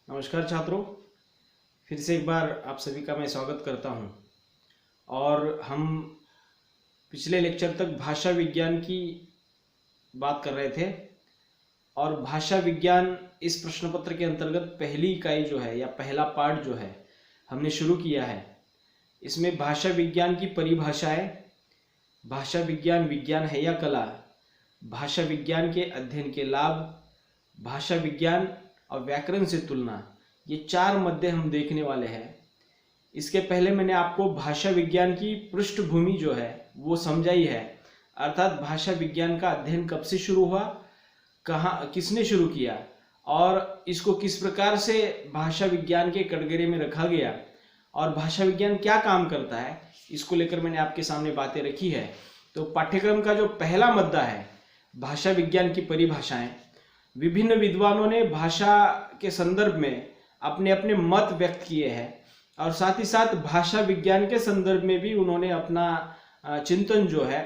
नमस्कार छात्रों, फिर से एक बार आप सभी का मैं स्वागत करता हूं। और हम पिछले लेक्चर तक भाषा विज्ञान की बात कर रहे थे और भाषा विज्ञान इस प्रश्न पत्र के अंतर्गत पहली इकाई जो है या पहला पार्ट जो है हमने शुरू किया है। इसमें भाषा विज्ञान की परिभाषाएं, भाषा विज्ञान विज्ञान है या कला, भाषा विज्ञान के अध्ययन के लाभ, भाषा विज्ञान और व्याकरण से तुलना, ये चार मध्य हम देखने वाले हैं। इसके पहले मैंने आपको भाषा विज्ञान की पृष्ठभूमि जो है वो समझाई है, अर्थात भाषा विज्ञान का अध्ययन कब से शुरू हुआ, कहाँ, किसने शुरू किया और इसको किस प्रकार से भाषा विज्ञान के कटघरे में रखा गया और भाषा विज्ञान क्या काम करता है, इसको लेकर मैंने आपके सामने बातें रखी है। तो पाठ्यक्रम का जो पहला मुद्दा है भाषा विज्ञान की परिभाषाएं, विभिन्न विद्वानों ने भाषा के संदर्भ में अपने अपने मत व्यक्त किए हैं और साथ ही साथ भाषा विज्ञान के संदर्भ में भी उन्होंने अपना चिंतन जो है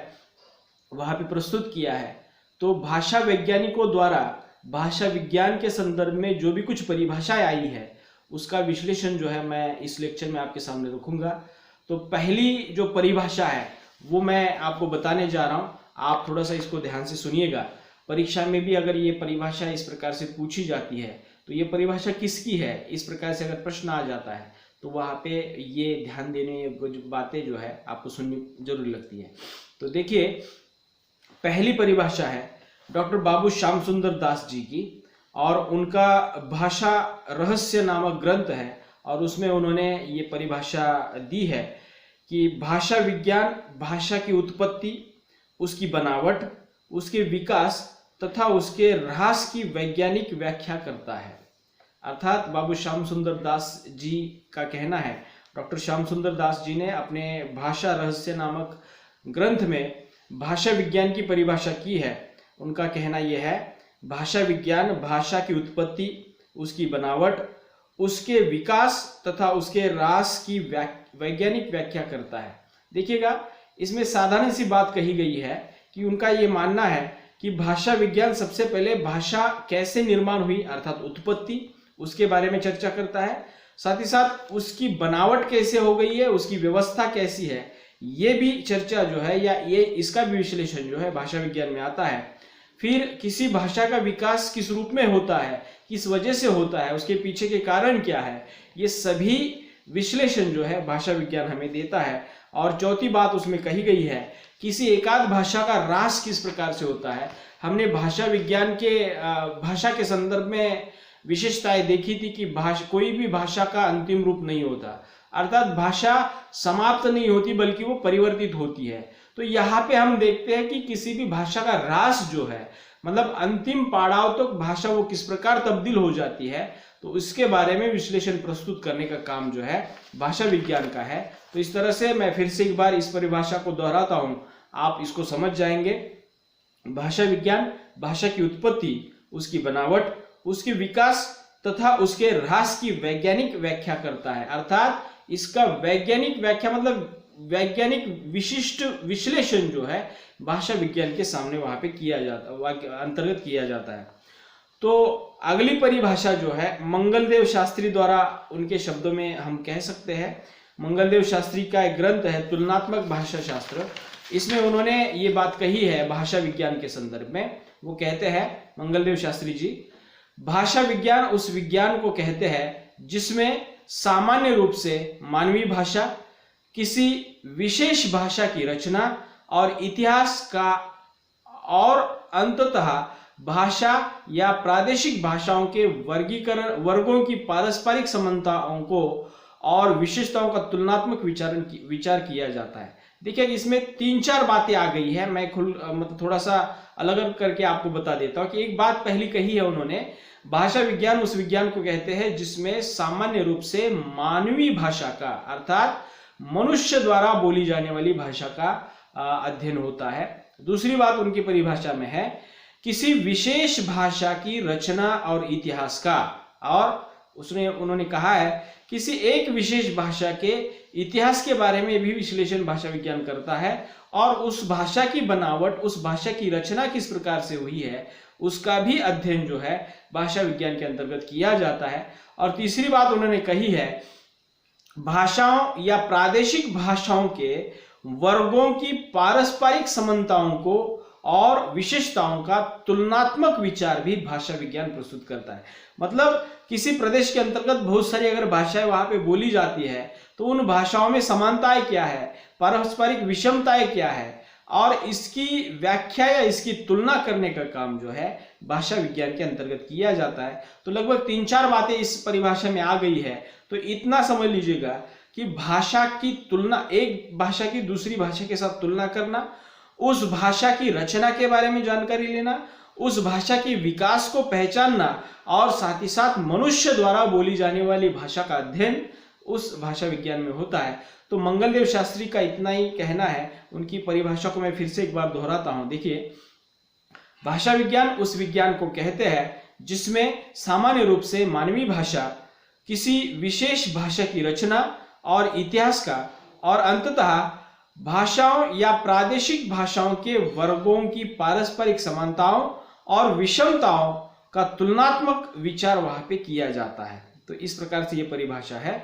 वहाँ पे प्रस्तुत किया है। तो भाषा वैज्ञानिकों द्वारा भाषा विज्ञान के संदर्भ में जो भी कुछ परिभाषाएं आई है उसका विश्लेषण जो है मैं इस लेक्चर में आपके सामने रखूंगा। तो पहली जो परिभाषा है वो मैं आपको बताने जा रहा हूँ, आप थोड़ा सा इसको ध्यान से सुनिएगा। परीक्षा में भी अगर ये परिभाषा इस प्रकार से पूछी जाती है तो ये परिभाषा किसकी है, इस प्रकार से अगर प्रश्न आ जाता है तो वहाँ पे ये ध्यान देने योग्य बातें जो है आपको सुननी जरूरी लगती है। तो देखिए, पहली परिभाषा है डॉक्टर बाबू श्याम सुंदर दास जी की और उनका भाषा रहस्य नामक ग्रंथ है और उसमें उन्होंने ये परिभाषा दी है कि भाषा विज्ञान भाषा की उत्पत्ति, उसकी बनावट, उसके विकास तथा उसके ह्रास की वैज्ञानिक व्याख्या करता है। अर्थात बाबू श्याम सुंदर दास जी का कहना है, डॉक्टर श्याम सुंदर दास जी ने अपने भाषा रहस्य नामक ग्रंथ में भाषा विज्ञान की परिभाषा की है। उनका कहना यह है, भाषा विज्ञान भाषा की उत्पत्ति, उसकी बनावट, उसके विकास तथा उसके ह्रास की वैज्ञानिक व्याख्या करता है। देखिएगा, इसमें साधारण सी बात कही गई है कि उनका ये मानना है कि भाषा विज्ञान सबसे पहले भाषा कैसे निर्माण हुई अर्थात उत्पत्ति, उसके बारे में चर्चा करता है। साथ ही साथ उसकी बनावट कैसे हो गई है, उसकी व्यवस्था कैसी है, ये भी चर्चा जो है या ये इसका भी विश्लेषण जो है भाषा विज्ञान में आता है। फिर किसी भाषा का विकास किस रूप में होता है, किस वजह से होता है, उसके पीछे के कारण क्या है, ये सभी विश्लेषण जो है भाषा विज्ञान हमें देता है। और चौथी बात उसमें कही गई है, किसी एकाध भाषा का ह्रास किस प्रकार से होता है। हमने भाषा विज्ञान के भाषा के संदर्भ में विशेषताएं देखी थी कि कोई भी भाषा का अंतिम रूप नहीं होता, अर्थात भाषा समाप्त नहीं होती बल्कि वो परिवर्तित होती है। तो यहाँ पे हम देखते हैं कि किसी भी भाषा का ह्रास जो है मतलब अंतिम पड़ाव तक भाषा वो किस प्रकार तब्दील हो जाती है, तो इसके बारे में विश्लेषण प्रस्तुत करने का काम जो है भाषा विज्ञान का है। तो इस तरह से मैं फिर से एक बार इस परिभाषा को दोहराता हूं, आप इसको समझ जाएंगे। भाषा विज्ञान भाषा की उत्पत्ति, उसकी बनावट, उसके विकास तथा उसके ह्रास की वैज्ञानिक व्याख्या करता है। अर्थात इसका वैज्ञानिक व्याख्या मतलब वैज्ञानिक विशिष्ट विश्लेषण जो है भाषा विज्ञान के सामने वहां पे किया जाता, अंतर्गत किया जाता है। तो अगली परिभाषा जो है मंगलदेव शास्त्री द्वारा, उनके शब्दों में हम कह सकते हैं, मंगलदेव शास्त्री का एक ग्रंथ है तुलनात्मक भाषा शास्त्र, इसमें उन्होंने ये बात कही है भाषा विज्ञान के संदर्भ में। वो कहते हैं मंगलदेव शास्त्री जी, भाषा विज्ञान उस विज्ञान को कहते हैं जिसमें सामान्य रूप से मानवीय भाषा, किसी विशेष भाषा की रचना और इतिहास का और अंततः भाषा या प्रादेशिक भाषाओं के वर्गीकरण वर्गों की पारस्परिक समानताओं को और विशेषताओं का तुलनात्मक विचार किया जाता है। देखिए, इसमें 3-4 बातें आ गई है, मैं मतलब थोड़ा सा अलग करके आपको बता देता हूं कि एक बात पहली कही है उन्होंने, भाषा विज्ञान उस विज्ञान को कहते हैं जिसमें सामान्य रूप से मानवीय भाषा का अर्थात मनुष्य द्वारा बोली जाने वाली भाषा का अध्ययन होता है। दूसरी बात उनकी परिभाषा में है किसी विशेष भाषा की रचना और इतिहास का, और उन्होंने कहा है किसी एक विशेष भाषा के इतिहास के बारे में भी विश्लेषण भाषा विज्ञान करता है और उस भाषा की बनावट, उस भाषा की रचना किस प्रकार से हुई है उसका भी अध्ययन जो है भाषा विज्ञान के अंतर्गत किया जाता है। और तीसरी बात उन्होंने कही है, भाषाओं या प्रादेशिक भाषाओं के वर्गों की पारस्परिक समानताओं को और विशेषताओं का तुलनात्मक विचार भी भाषा विज्ञान प्रस्तुत करता है। मतलब किसी प्रदेश के अंतर्गत बहुत सारी अगर भाषाएं वहां पे बोली जाती है तो उन भाषाओं में समानताएं क्या है, पारस्परिक विषमताएं क्या है, और इसकी व्याख्या या इसकी तुलना करने का काम जो है भाषा विज्ञान के अंतर्गत किया जाता है। तो लगभग 3-4 बातें इस परिभाषा में आ गई है। तो इतना समझ लीजिएगा कि भाषा की तुलना, एक भाषा की दूसरी भाषा के साथ तुलना करना, उस भाषा की रचना के बारे में जानकारी लेना, उस भाषा के विकास को पहचानना और साथ ही साथ मनुष्य द्वारा बोली जाने वाली भाषा का अध्ययन उस भाषा विज्ञान में होता है। तो मंगलदेव शास्त्री का इतना ही कहना है। उनकी परिभाषा को मैं फिर से एक बार दोहराता हूं। देखिए, भाषा विज्ञान उस विज्ञान को कहते हैं जिसमें सामान्य रूप से मानवीय भाषा, किसी विशेष भाषा की रचना और इतिहास का, और अंततः भाषाओं या प्रादेशिक भाषाओं के वर्गों की पारस्परिक समानताओं और विषमताओं का तुलनात्मक विचार वहां पे किया जाता है। तो इस प्रकार से ये परिभाषा है।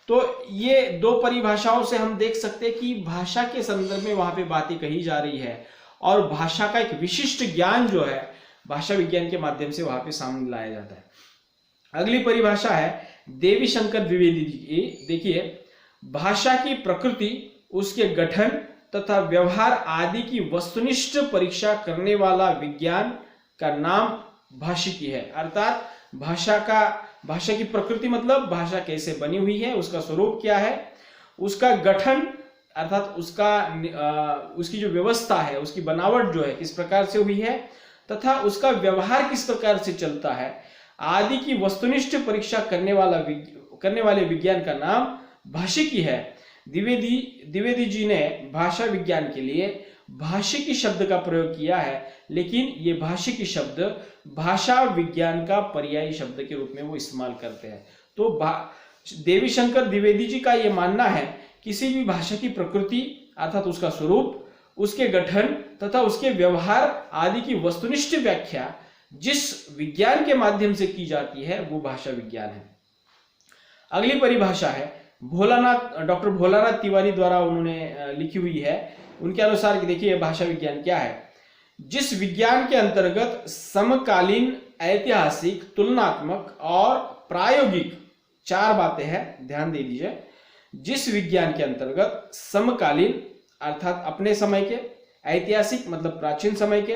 तो ये 2 परिभाषाओं से हम देख सकते हैं कि भाषा के संदर्भ में वहां पे बातें कही जा रही है और भाषा का एक विशिष्ट ज्ञान जो है भाषा विज्ञान के माध्यम से वहां पे सामने लाया जाता है। अगली परिभाषा है देवी शंकर द्विवेदी जी की। देखिए, भाषा की प्रकृति, उसके गठन तथा व्यवहार आदि की वस्तुनिष्ठ परीक्षा करने वाला विज्ञान का नाम भाषिकी है। अर्थात भाषा की प्रकृति मतलब भाषा कैसे बनी हुई है, उसका स्वरूप क्या है, उसका गठन अर्थात उसकी जो व्यवस्था है, उसकी बनावट जो है किस प्रकार से हुई है, तथा उसका व्यवहार किस प्रकार से चलता है आदि की वस्तुनिष्ठ परीक्षा करने वाले विज्ञान का नाम भाषिकी है। द्विवेदी जी ने भाषा विज्ञान के लिए भाषिकी शब्द का प्रयोग किया है, लेकिन ये भाषिकी शब्द भाषा विज्ञान का पर्यायी शब्द के रूप में वो इस्तेमाल करते हैं। तो देवी शंकर द्विवेदी जी का ये मानना है किसी भी भाषा की प्रकृति अर्थात उसका स्वरूप, उसके गठन तथा उसके व्यवहार आदि की वस्तुनिष्ठ व्याख्या जिस विज्ञान के माध्यम से की जाती है वो भाषा विज्ञान है। अगली परिभाषा है डॉक्टर भोलानाथ तिवारी द्वारा उन्होंने लिखी हुई है। उनके अनुसार देखिए भाषा विज्ञान क्या है, जिस विज्ञान के अंतर्गत समकालीन, ऐतिहासिक, तुलनात्मक और प्रायोगिक 4 बातें हैं, ध्यान दे दीजिए। जिस विज्ञान के अंतर्गत समकालीन अर्थात अपने समय के, ऐतिहासिक मतलब प्राचीन समय के,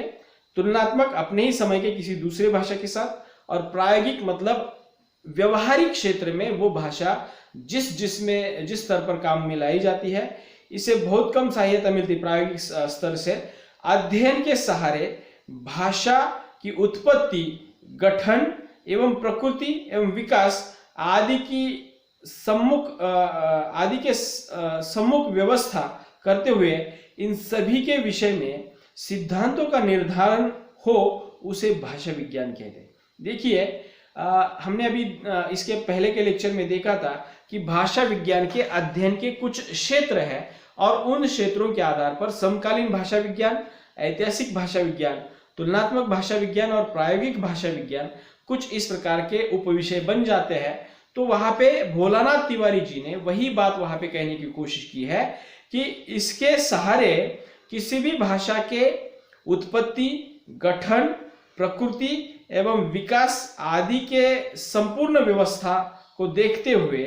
तुलनात्मक अपने ही समय के किसी दूसरे भाषा के साथ, और प्रायोगिक मतलब व्यवहारिक क्षेत्र में वो भाषा जिस स्तर पर काम में लाई जाती है, इसे बहुत कम सहायता मिलती प्रायोगिक स्तर से, अध्ययन के सहारे भाषा की उत्पत्ति, गठन एवं प्रकृति एवं विकास आदि के सम्मुख व्यवस्था करते हुए इन सभी के विषय में सिद्धांतों का निर्धारण हो, उसे भाषा विज्ञान कहते हैं। देखिए, हमने अभी इसके पहले के लेक्चर में देखा था कि भाषा विज्ञान के अध्ययन के कुछ क्षेत्र हैं और उन क्षेत्रों के आधार पर समकालीन भाषा विज्ञान, ऐतिहासिक भाषा विज्ञान, तुलनात्मक भाषा विज्ञान और प्रायोगिक भाषा विज्ञान कुछ इस प्रकार के उपविषय बन जाते हैं। तो वहां पे भोलानाथ तिवारी जी ने वही बात वहां पे कहने की कोशिश की है कि इसके सहारे किसी भी भाषा के उत्पत्ति, गठन, प्रकृति एवं विकास आदि के संपूर्ण व्यवस्था को देखते हुए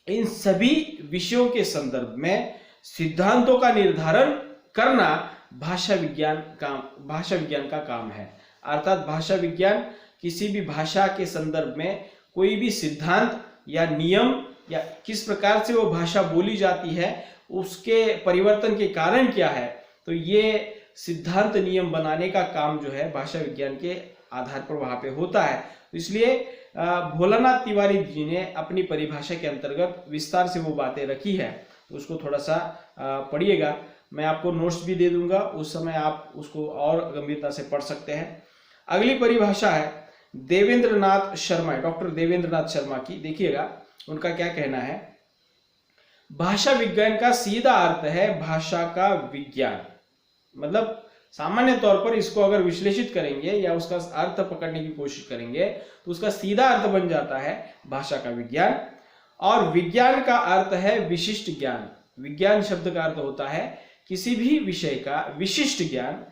इन सभी विषयों के संदर्भ में सिद्धांतों का निर्धारण करना भाषा विज्ञान का काम है। अर्थात भाषा विज्ञान किसी भी भाषा के संदर्भ में कोई भी सिद्धांत या नियम या किस प्रकार से वो भाषा बोली जाती है, उसके परिवर्तन के कारण क्या है, तो ये सिद्धांत नियम बनाने का काम जो है भाषा विज्ञान के आधार पर वहां पे होता है। इसलिए भोलानाथ तिवारी जी ने अपनी परिभाषा के अंतर्गत विस्तार से वो बातें रखी है, तो उसको थोड़ा सा पढ़िएगा। मैं आपको नोट्स भी दे दूंगा, उस समय आप उसको और गंभीरता से पढ़ सकते हैं। अगली परिभाषा है देवेंद्र नाथ शर्मा है, डॉक्टर देवेंद्र नाथ शर्मा की। देखिएगा उनका क्या कहना है। भाषा विज्ञान का सीधा अर्थ है भाषा का विज्ञान। मतलब सामान्य तौर पर इसको अगर विश्लेषित करेंगे या उसका अर्थ पकड़ने की कोशिश करेंगे तो उसका सीधा अर्थ बन जाता है भाषा का विज्ञान। और विज्ञान का अर्थ है विशिष्ट ज्ञान। विज्ञान शब्द का अर्थ होता है किसी भी विषय का विशिष्ट ज्ञान।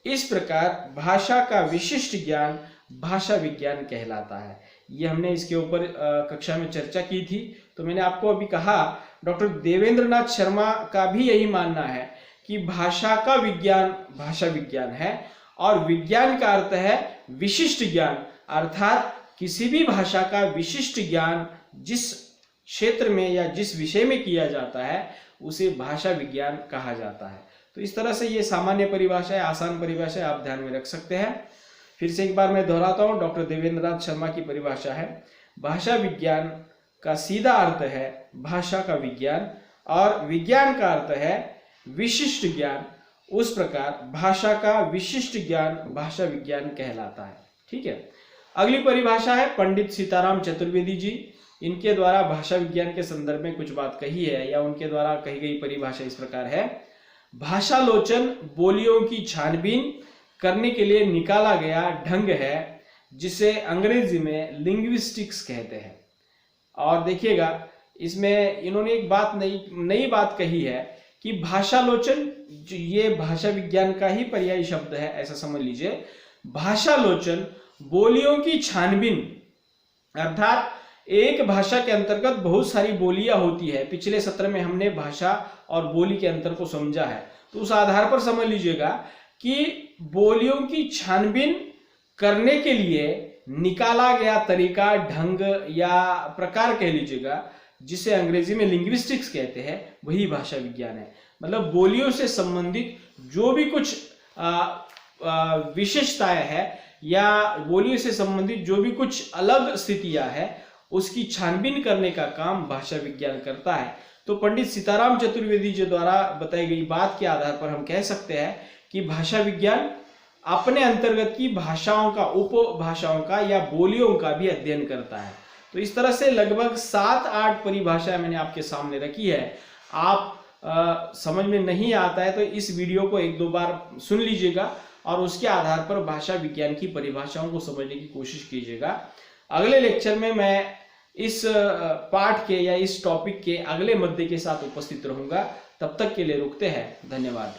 इस प्रकार भाषा का विशिष्ट ज्ञान भाषा विज्ञान कहलाता है। ये हमने इसके ऊपर कक्षा में चर्चा की थी। तो मैंने आपको अभी कहा डॉक्टर देवेंद्र नाथ शर्मा का भी यही मानना है कि भाषा का विज्ञान भाषा विज्ञान है और विज्ञान का अर्थ है विशिष्ट ज्ञान, अर्थात किसी भी भाषा का विशिष्ट ज्ञान जिस क्षेत्र में या जिस विषय में किया जाता है उसे भाषा विज्ञान कहा जाता है। तो इस तरह से ये सामान्य परिभाषा है, आसान परिभाषा है, आप ध्यान में रख सकते हैं। फिर से एक बार मैं दोहराता हूँ, डॉक्टर देवेंद्र नाथ शर्मा की परिभाषा है भाषा विज्ञान का सीधा अर्थ है भाषा का विज्ञान और विज्ञान का अर्थ है विशिष्ट ज्ञान। उस प्रकार भाषा का विशिष्ट ज्ञान भाषा विज्ञान कहलाता है। ठीक है। अगली परिभाषा है पंडित सीताराम चतुर्वेदी जी। इनके द्वारा भाषा विज्ञान के संदर्भ में कुछ बात कही है या उनके द्वारा कही गई परिभाषा इस प्रकार है। भाषालोचन बोलियों की छानबीन करने के लिए निकाला गया ढंग है जिसे अंग्रेजी में लिंग्विस्टिक्स कहते हैं। और देखिएगा इसमें इन्होंने एक बात नई बात कही है कि भाषालोचन, ये भाषा विज्ञान का ही पर्यायी शब्द है, ऐसा समझ लीजिए। भाषालोचन बोलियों की छानबीन, अर्थात एक भाषा के अंतर्गत बहुत सारी बोलियां होती है। पिछले सत्र में हमने भाषा और बोली के अंतर को समझा है, तो उस आधार पर समझ लीजिएगा कि बोलियों की छानबीन करने के लिए निकाला गया तरीका, ढंग या प्रकार कह लीजिएगा, जिसे अंग्रेजी में लिंग्विस्टिक्स कहते हैं, वही भाषा विज्ञान है। मतलब बोलियों से संबंधित जो भी कुछ विशेषताएं है या बोलियों से संबंधित जो भी कुछ अलग स्थितियां है उसकी छानबीन करने का काम भाषा विज्ञान करता है। तो पंडित सीताराम चतुर्वेदी जी द्वारा बताई गई बात के आधार पर हम कह सकते हैं कि भाषा विज्ञान अपने अंतर्गत की भाषाओं का, उपभाषाओं का या बोलियों का भी अध्ययन करता है। तो इस तरह से लगभग 7-8 परिभाषाएं मैंने आपके सामने रखी है। आप समझ में नहीं आता है तो इस वीडियो को 1-2 बार सुन लीजिएगा और उसके आधार पर भाषा विज्ञान की परिभाषाओं को समझने की कोशिश कीजिएगा। अगले लेक्चर में मैं इस पाठ के या इस टॉपिक के अगले मुद्दे के साथ उपस्थित रहूंगा। तब तक के लिए रुकते हैं। धन्यवाद।